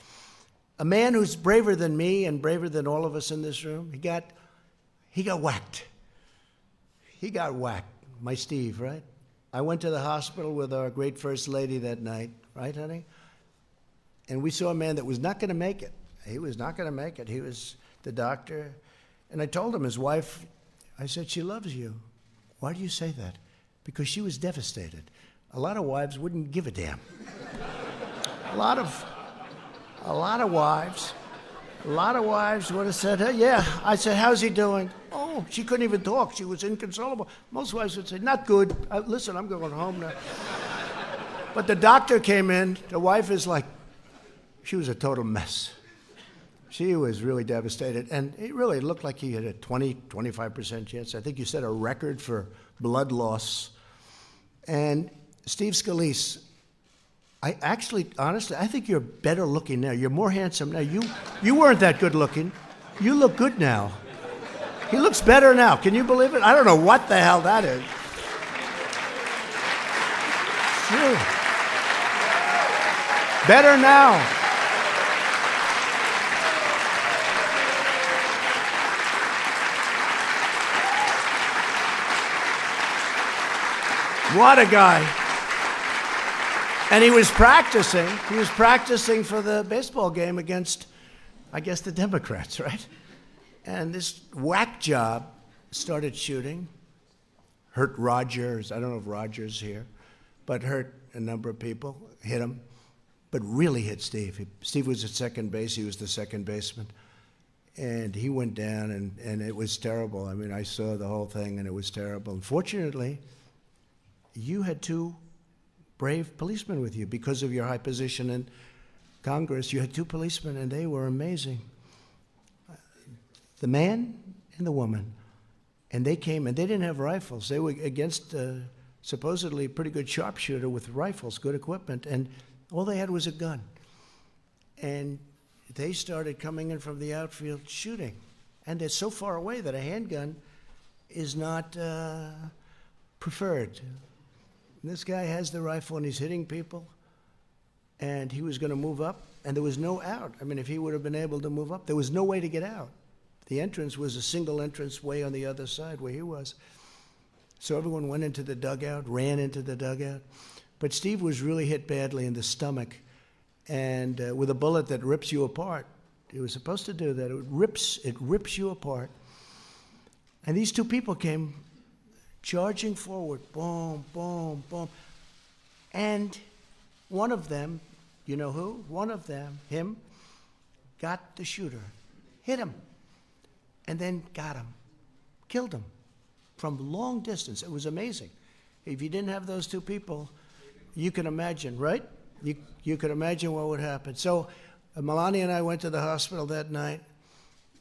A man who's braver than me and braver than all of us in this room. He got whacked. He got whacked. My Steve, right? I went to the hospital with our great First Lady that night, right, honey? And we saw a man that was not going to make it. He was not going to make it. He was the doctor. And I told him, his wife, I said, she loves you. Why do you say that? Because she was devastated. A lot of wives wouldn't give a damn. A lot of wives would have said, hey, yeah. I said, how's he doing? Oh, she couldn't even talk. She was inconsolable. Most wives would say, not good. Listen, I'm going home now. But the doctor came in. The wife is like, she was a total mess. She was really devastated. And it really looked like he had a 25% chance. I think you set a record for blood loss. And Steve Scalise, honestly, I think you're better looking now. You're more handsome now. You weren't that good looking. You look good now. He looks better now. Can you believe it? I don't know what the hell that is. True. Better now. What a guy. And he was practicing. He was practicing for the baseball game against, I guess, the Democrats, right? And this whack job started shooting, hurt Rogers. I don't know if Rogers is here, but hurt a number of people, hit him, but really hit Steve. Steve was at second base. He was the second baseman. And he went down, and it was terrible. I mean, I saw the whole thing, and it was terrible. Unfortunately, you had two brave policemen with you because of your high position in Congress. You had two policemen, and they were amazing. The man and the woman. And they came, and they didn't have rifles. They were against supposedly a pretty good sharpshooter with rifles, good equipment, and all they had was a gun. And they started coming in from the outfield shooting. And they're so far away that a handgun is not preferred. And this guy has the rifle, and he's hitting people, and he was going to move up, and there was no out. I mean, if he would have been able to move up, there was no way to get out. The entrance was a single entrance way on the other side where he was. So everyone went into the dugout, ran into the dugout. But Steve was really hit badly in the stomach, and with a bullet that rips you apart. It was supposed to do that. It rips you apart. And these two people came charging forward, boom, boom, boom. And one of them, you know who? One of them, him, got the shooter, hit him, and then got him, killed him from long distance. It was amazing. If you didn't have those two people, you can imagine, right? You could imagine what would happen. So Melania and I went to the hospital that night,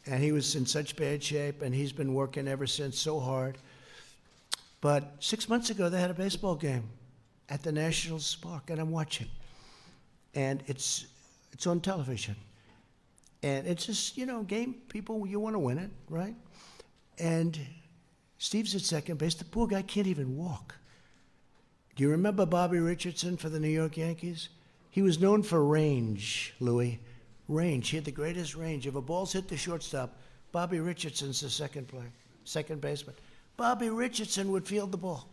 and he was in such bad shape, and he's been working ever since so hard. But 6 months ago, they had a baseball game at the Nationals Park, and I'm watching. And it's on television. And it's just, game, people, you want to win it, right? And Steve's at second base. The poor guy can't even walk. Do you remember Bobby Richardson for the New York Yankees? He was known for range, Louis. Range. He had the greatest range. If a ball's hit the shortstop, Bobby Richardson's the second baseman. Bobby Richardson would field the ball.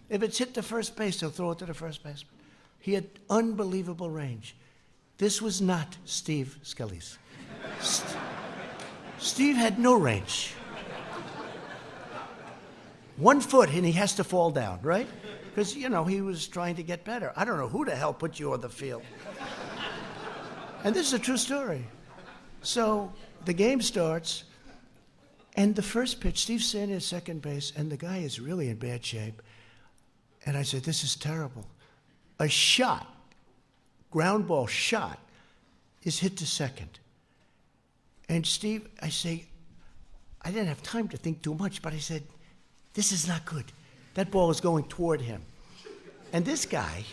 If it's hit the first base, he'll throw it to the first baseman. He had unbelievable range. This was not Steve Scalise. Steve had no range. 1 foot, and he has to fall down, right? Because, he was trying to get better. I don't know who the hell put you on the field. And this is a true story. So the game starts, and the first pitch, Steve's standing at second base, and the guy is really in bad shape. And I said, this is terrible. A shot, ground ball shot, is hit to second. And Steve, I say, I didn't have time to think too much, but I said, this is not good. That ball is going toward him. And this guy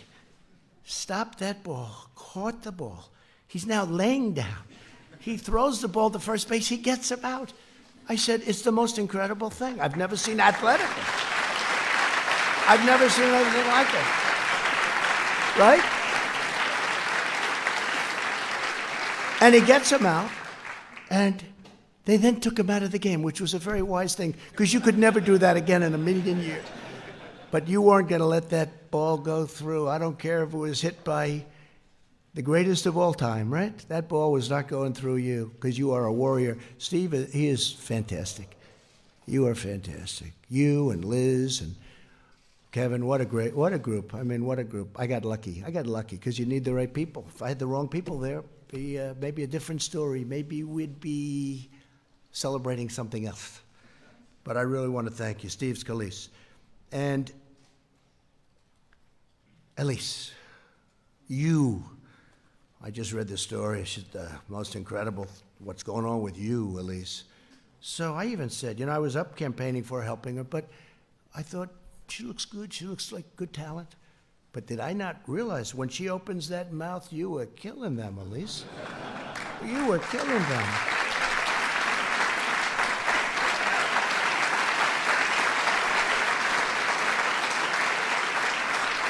stopped that ball, caught the ball. He's now laying down. He throws the ball to first base. He gets him out. I said, it's the most incredible thing. I've never seen athletically. I've never seen anything like it. Right? And he gets him out, and they then took him out of the game, which was a very wise thing, because you could never do that again in a million years. But you weren't going to let that ball go through. I don't care if it was hit by The greatest of all time, right? That ball was not going through you because you are a warrior. Steve, he is fantastic. You are fantastic. You and Liz and Kevin, what a group. I mean, what a group. I got lucky because you need the right people. If I had the wrong people there, be maybe a different story. Maybe we'd be celebrating something else. But I really want to thank you, Steve Scalise. And Elise, you. I just read the story. It's the most incredible what's going on with you, Elise. So I even said, I was up campaigning for helping her, but I thought, she looks good. She looks like good talent. But did I not realize when she opens that mouth, you were killing them, Elise? You were killing them.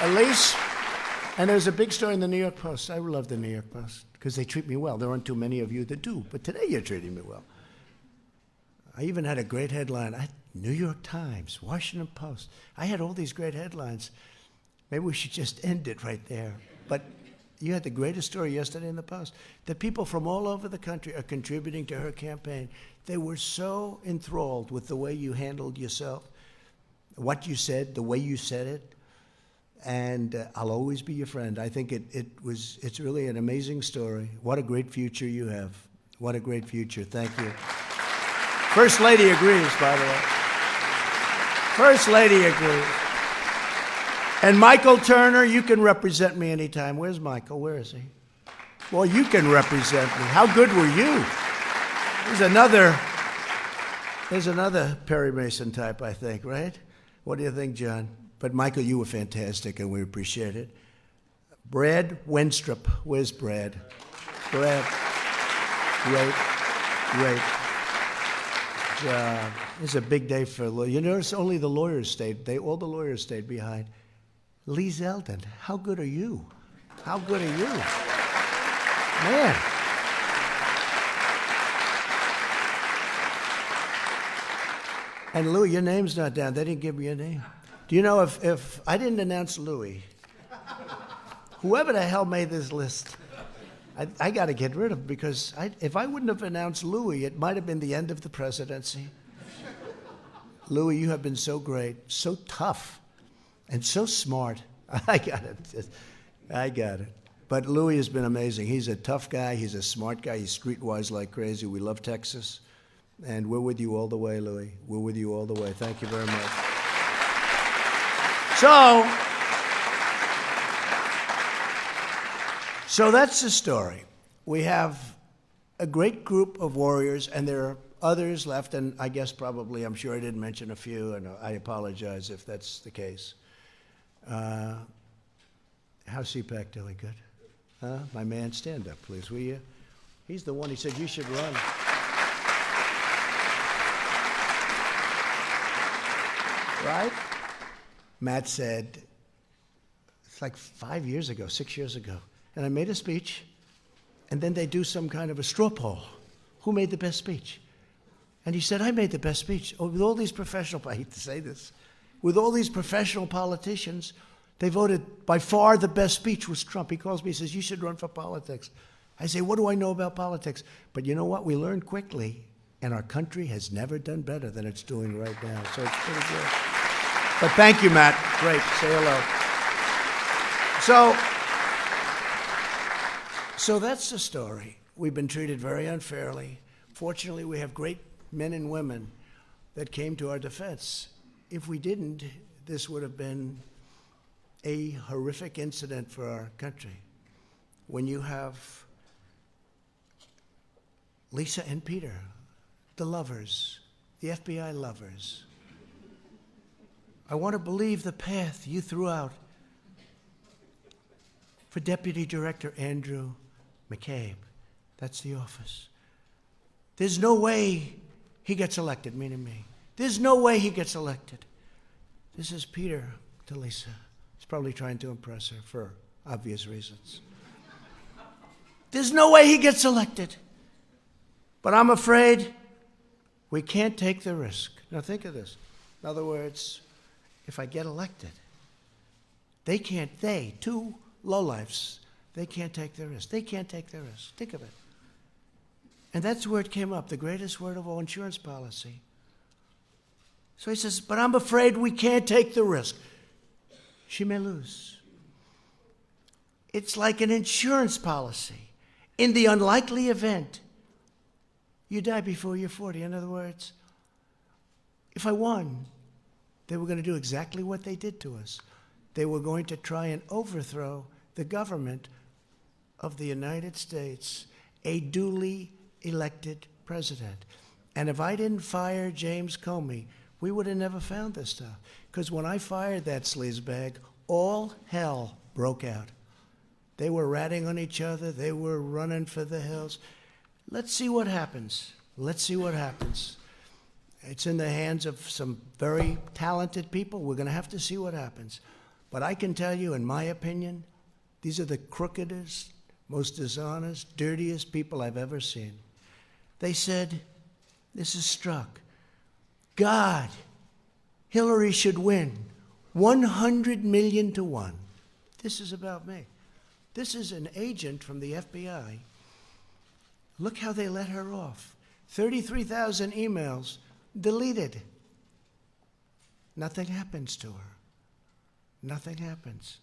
Elise, and there's a big story in the New York Post. I love the New York Post because they treat me well. There aren't too many of you that do, but today you're treating me well. I even had a great headline. New York Times, Washington Post. I had all these great headlines. Maybe we should just end it right there. But you had the greatest story yesterday in the Post. The people from all over the country are contributing to her campaign. They were so enthralled with the way you handled yourself, what you said, the way you said it. And I'll always be your friend. I think it's really an amazing story. What a great future you have. What a great future. Thank you. First Lady agrees, by the way. First Lady agrees. And Michael Turner, you can represent me anytime. Where's Michael? Where is he? Well, you can represent me. How good were you? There's another Perry Mason type, I think, right? What do you think, John? But Michael, you were fantastic, and we appreciate it. Brad Wenstrup. Where's Brad? Brad. Great. It's a big day for lawyers. You notice only the lawyers stayed. All the lawyers stayed behind. Lee Zeldin, how good are you? How good are you? Man. And Louis, your name's not down. They didn't give me your name. Do you know if I didn't announce Louis, whoever the hell made this list, I got to get rid of him because if I wouldn't have announced Louis, it might have been the end of the presidency. Louis, you have been so great, so tough, and so smart. I got it. But Louis has been amazing. He's a tough guy. He's a smart guy. He's streetwise like crazy. We love Texas. And we're with you all the way, Louis. We're with you all the way. Thank you very much. So that's the story. We have a great group of warriors, and there are others left, and I guess probably, I'm sure I didn't mention a few, and I apologize if that's the case. How's CPAC doing? Good? My man, stand up, please, will you? He's the one, he said, you should run. Right? Matt said, it's like 5 years ago, 6 years ago, and I made a speech, and then they do some kind of a straw poll. Who made the best speech? And he said, I made the best speech. Oh, with all these professional, I hate to say this, with all these professional politicians, they voted by far the best speech was Trump. He calls me, he says, you should run for politics. I say, what do I know about politics? But you know what? We learned quickly, and our country has never done better than it's doing right now. So it's pretty good. But thank you, Matt. Great. Say hello. So that's the story. We've been treated very unfairly. Fortunately, we have great men and women that came to our defense. If we didn't, this would have been a horrific incident for our country. When you have Lisa and Peter, the lovers, the FBI lovers, I want to believe the path you threw out for Deputy Director Andrew McCabe. That's the office. There's no way he gets elected, meaning me. There's no way he gets elected. This is Peter to Lisa. He's probably trying to impress her for obvious reasons. There's no way he gets elected. But I'm afraid we can't take the risk. Now think of this. In other words, if I get elected, two lowlifes, They can't take the risk. They can't take the risk. Think of it. And that's where it came up, the greatest word of all, insurance policy. So he says, but I'm afraid we can't take the risk. She may lose. It's like an insurance policy. In the unlikely event you die before you're 40. In other words, if I won, they were going to do exactly what they did to us. They were going to try and overthrow the government of the United States, a duly elected president. And if I didn't fire James Comey, we would have never found this stuff. Because when I fired that sleazebag, all hell broke out. They were ratting on each other. They were running for the hills. Let's see what happens. Let's see what happens. It's in the hands of some very talented people. We're going to have to see what happens. But I can tell you, in my opinion, these are the crookedest, most dishonest, dirtiest people I've ever seen. They said, this is struck. God, Hillary should win 100 million to 1. This is about me. This is an agent from the FBI. Look how they let her off. 33,000 emails deleted. Nothing happens to her. Nothing happens.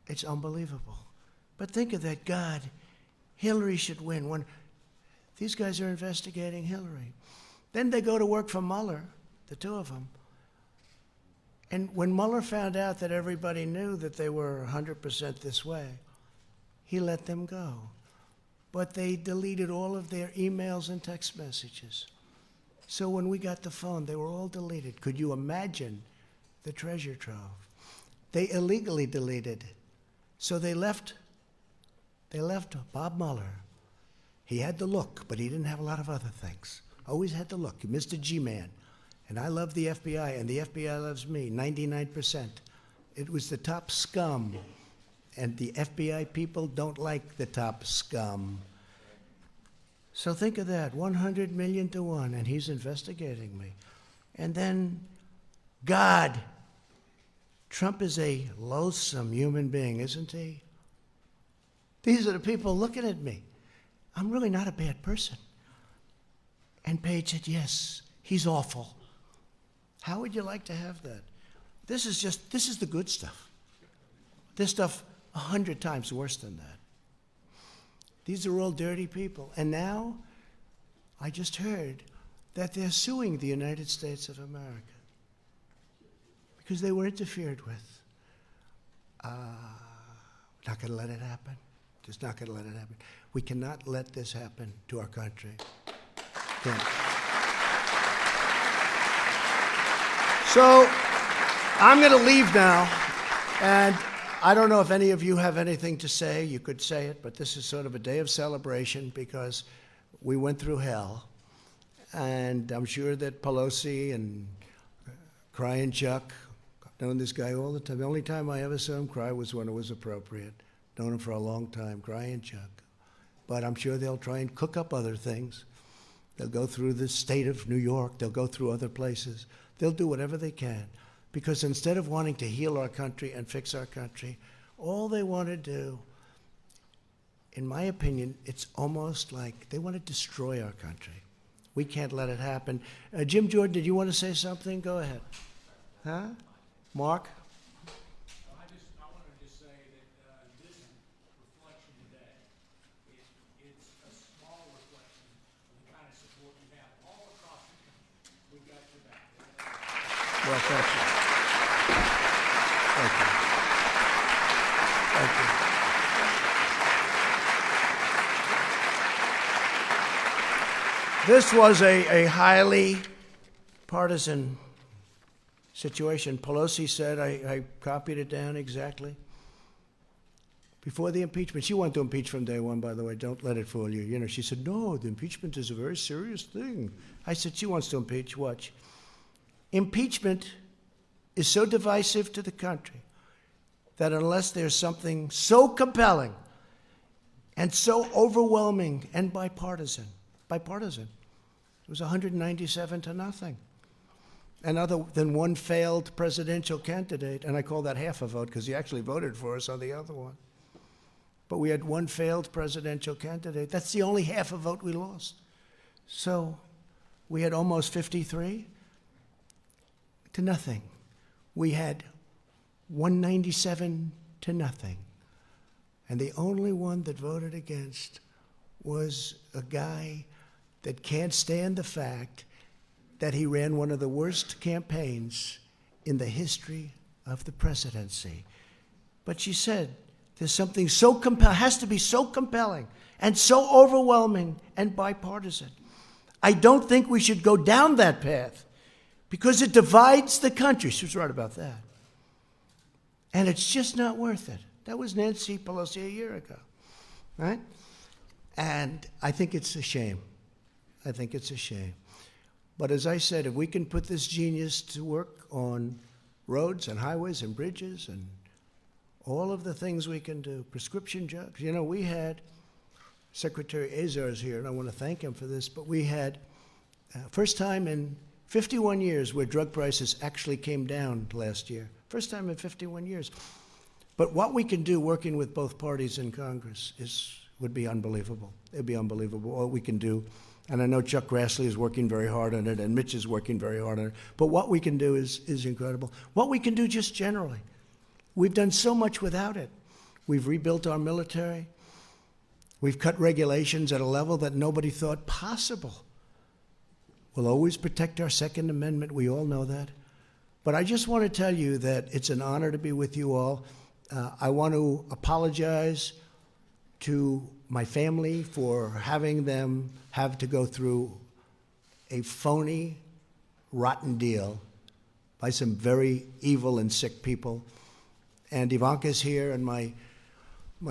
It's unbelievable. But think of that. God, Hillary should win. These guys are investigating Hillary. Then they go to work for Mueller, the two of them. And when Mueller found out that everybody knew that they were 100% this way, he let them go. But they deleted all of their emails and text messages. So when we got the phone, they were all deleted. Could you imagine the treasure trove? They illegally deleted. So they left Bob Mueller. He had the look, but he didn't have a lot of other things. Always had the look, Mr. G-Man. And I love the FBI, and the FBI loves me, 99%. It was the top scum, and the FBI people don't like the top scum. So think of that, 100 million to 1, and he's investigating me. And then, God, Trump is a loathsome human being, isn't he? These are the people looking at me. I'm really not a bad person. And Page said, yes, he's awful. How would you like to have that? This is the good stuff. This stuff 100 times worse than that. These are all dirty people. And now, I just heard that they're suing the United States of America because they were interfered with. Not going to let it happen. Just not going to let it happen. We cannot let this happen to our country. Can't. So I'm going to leave now, and I don't know if any of you have anything to say. You could say it, but this is sort of a day of celebration because we went through hell, and I'm sure that Pelosi and Crying Chuck, I've known this guy all the time. The only time I ever saw him cry was when it was appropriate. Known him for a long time, Crying Chuck. But I'm sure they'll try and cook up other things. They'll go through the state of New York. They'll go through other places. They'll do whatever they can. Because instead of wanting to heal our country and fix our country, all they want to do, in my opinion, it's almost like they want to destroy our country. We can't let it happen. Jim Jordan, did you want to say something? Go ahead. Huh? Mark? I wanted to just say that this reflection today, it's a small reflection of the kind of support you have all across the country. We've got your back. Well, thank you. Thank you. Thank you. This was a highly partisan situation. Pelosi said, I copied it down exactly. Before the impeachment, she wanted to impeach from day one, by the way. Don't let it fool you. You know, she said, no, the impeachment is a very serious thing. I said, she wants to impeach. Watch. Impeachment is so divisive to the country that unless there's something so compelling and so overwhelming and bipartisan, it was 197 to nothing. And other than one failed presidential candidate, and I call that half a vote because he actually voted for us on the other one. but we had one failed presidential candidate. That's the only half a vote we lost. So we had almost 53 to nothing. We had 197 to nothing. And the only one that voted against was a guy that can't stand the fact that he ran one of the worst campaigns in the history of the presidency. But she said, there's something so compelling, has to be so compelling and so overwhelming and bipartisan. I don't think we should go down that path because it divides the country. She was right about that. And it's just not worth it. That was Nancy Pelosi a year ago, right? And I think it's a shame. I think it's a shame. But as I said, if we can put this genius to work on roads and highways and bridges and all of the things we can do, prescription drugs. You know, we had Secretary Azar's here, and I want to thank him for this, but we had first time in 51 years where drug prices actually came down last year. First time in 51 years. But what we can do working with both parties in Congress would be unbelievable. It'd be unbelievable what we can do. And I know Chuck Grassley is working very hard on it, and Mitch is working very hard on it. But what we can do is incredible. What we can do just generally. We've done so much without it. We've rebuilt our military. We've cut regulations at a level that nobody thought possible. We'll always protect our Second Amendment. We all know that. But I just want to tell you that it's an honor to be with you all. I want to apologize to my family for having them have to go through a phony, rotten deal by some very evil and sick people. And Ivanka's here, and my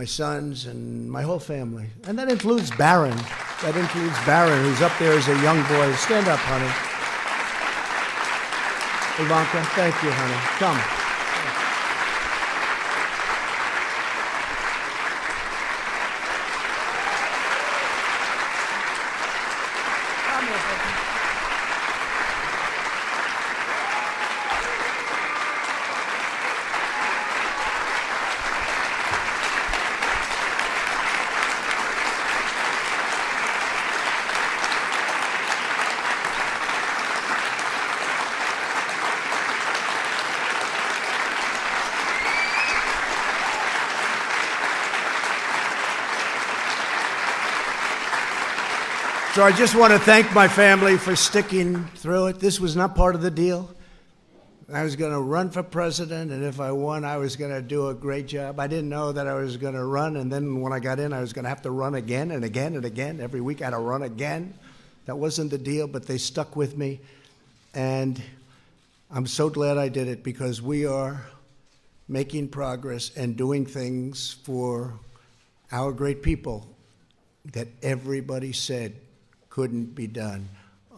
sons, and my whole family. And that includes Barron. That includes Barron, who's up there as a young boy. Stand up, honey. Ivanka, thank you, honey. Come. So I just want to thank my family for sticking through it. This was not part of the deal. I was going to run for president, and if I won, I was going to do a great job. I didn't know that I was going to run, and then when I got in, I was going to have to run again and again and again. Every week I had to run again. That wasn't the deal, but they stuck with me. And I'm so glad I did it because we are making progress and doing things for our great people that everybody said couldn't be done.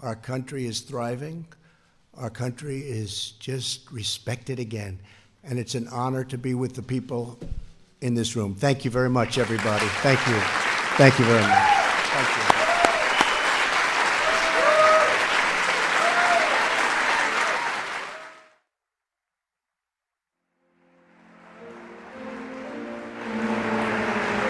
Our country is thriving. Our country is just respected again. And it's an honor to be with the people in this room. Thank you very much, everybody. Thank you. Thank you very much. Thank you.